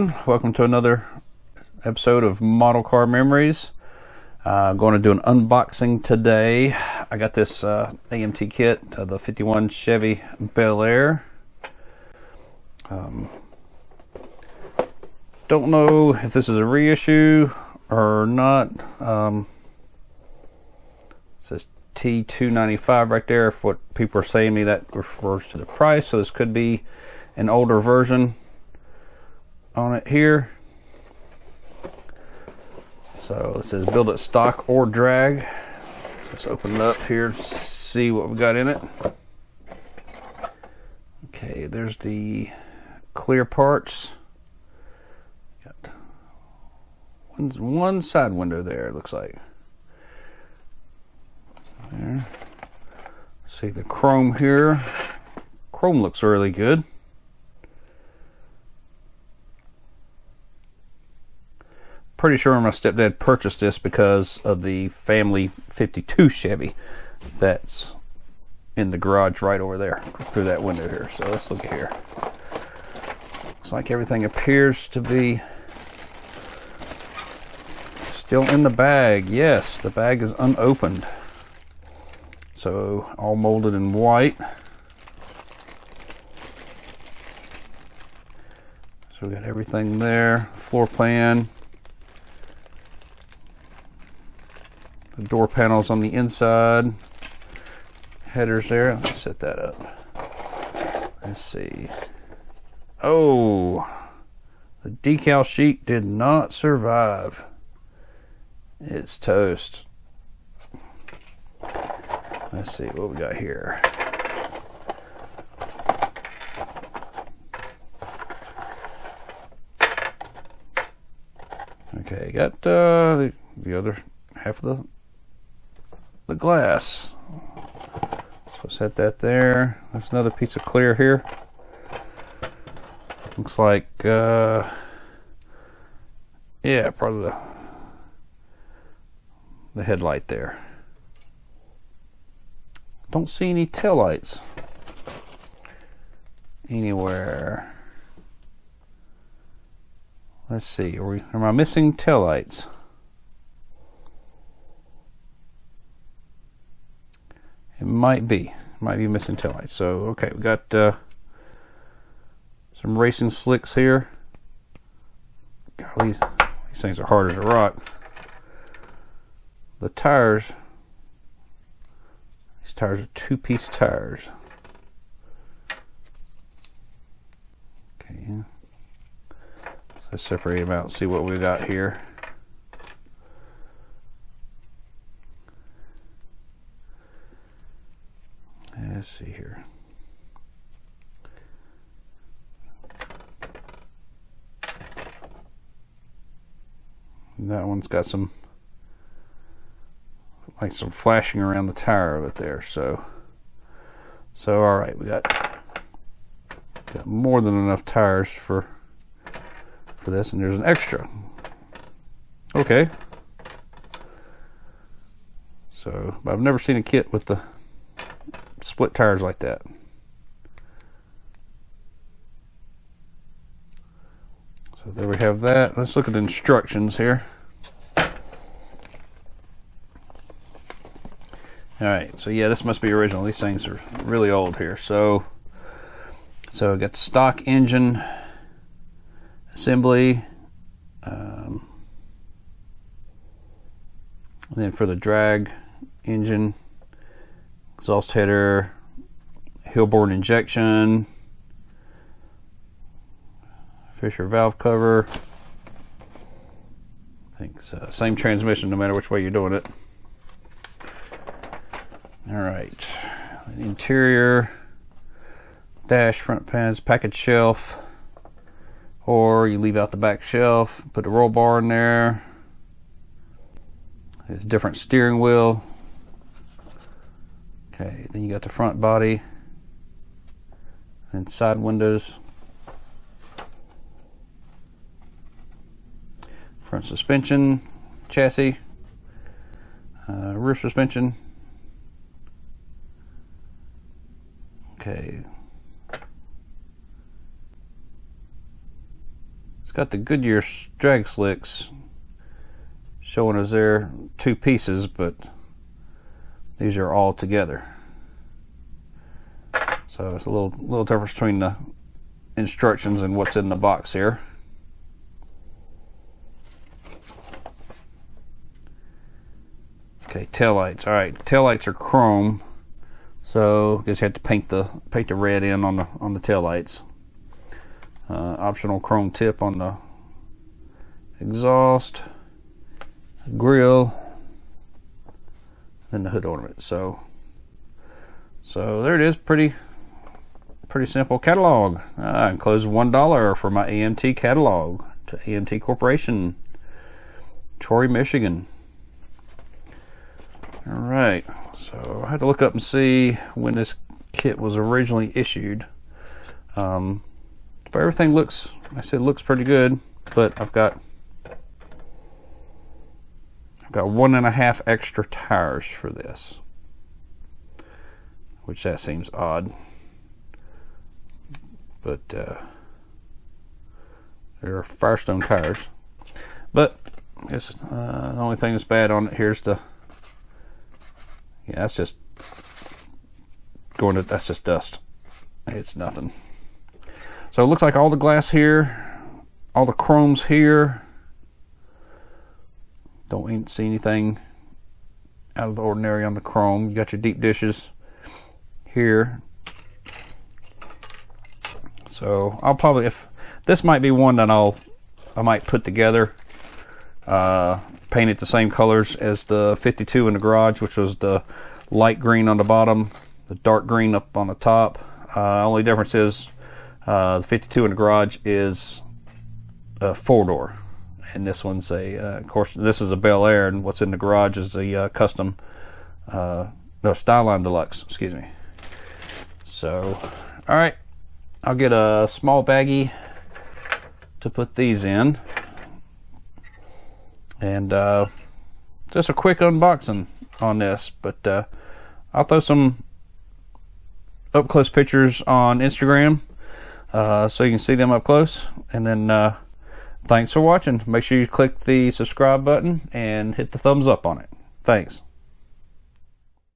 everyone, welcome to another episode of Model Car Memories. I'm going to do an unboxing today. I got this AMT kit, the 51 Chevy Bel Air. Don't know if this is a reissue or not. It says T295 right there. If what people are saying me, that refers to the price, so this could be an older version on it here. So it says build it stock or drag. Let's open it up here and see what we got in it. Okay, there's the clear parts. Got one side window there, it looks like. There. See the chrome here. Chrome looks really good. Pretty sure my stepdad purchased this because of the family 52 Chevy that's in the garage right over there through that window here. So let's look at here. Looks like everything appears to be still in the bag. Yes, the bag is unopened. So all molded in white. So we got everything there. Floor plan. The door panels on the inside. Headers there. Let's set that up. Let's see. Oh, the decal sheet did not survive. It's toast. Let's see what we got here. Okay, got the other half of the glass. So set that there. There's another piece of clear here. Looks like yeah, probably the headlight there. Don't see any taillights anywhere. Let's see, am I missing taillights? It might be missing taillights. So okay, we got some racing slicks here. God, these things are hard as a rock. The tires. These tires are two-piece tires. Okay, so let's separate them out and see what we got here. Let's see here. That one's got some flashing around the tire of it there. So all right, we got more than enough tires for this, and there's an extra. Okay. So, but I've never seen a kit with the split tires like that. So there we have that. Let's look at the instructions here. Alright, so yeah, this must be original. These things are really old here. So I got the stock engine assembly. And then for the drag engine, exhaust header, Hillborn injection, Fisher valve cover. I think so. Same transmission no matter which way you're doing it. Alright, interior, dash, front pans, package shelf, or you leave out the back shelf, put the roll bar in there. There's a different steering wheel. Okay, then you got the front body and side windows. Front suspension, chassis, rear suspension. Okay. It's got the Goodyear drag slicks showing us there 2 pieces, but these are all together. So it's a little difference between the instructions and what's in the box here. Okay, taillights. All right, taillights are chrome, so I guess you have to paint the red in on the taillights. Optional chrome tip on the exhaust, grill, and the hood ornament. So there it is. Pretty simple catalog. I enclosed $1 for my AMT catalog to AMT Corporation, Troy, Michigan. All right, so I had to look up and see when this kit was originally issued. But everything looks, I said, looks pretty good. But I've got 1.5 extra tires for this, which that seems odd. But they're Firestone tires. But I guess the only thing that's bad on it here's the, yeah, that's just that's just dust. It's nothing. So it looks like all the glass here, all the chromes here. Don't see anything out of the ordinary on the chrome. You got your deep dishes here. So I'll probably, if this might be one that I might put together, paint it the same colors as the 52 in the garage, which was the light green on the bottom, the dark green up on the top. Only difference is the 52 in the garage is a 4-door, and this one's a of course this is a Bel Air, and what's in the garage is a custom no, Styline Deluxe, excuse me. So all right, I'll get a small baggie to put these in, and just a quick unboxing on this, but I'll throw some up close pictures on Instagram so you can see them up close. And then thanks for watching. Make sure you click the subscribe button and hit the thumbs up on it. Thanks.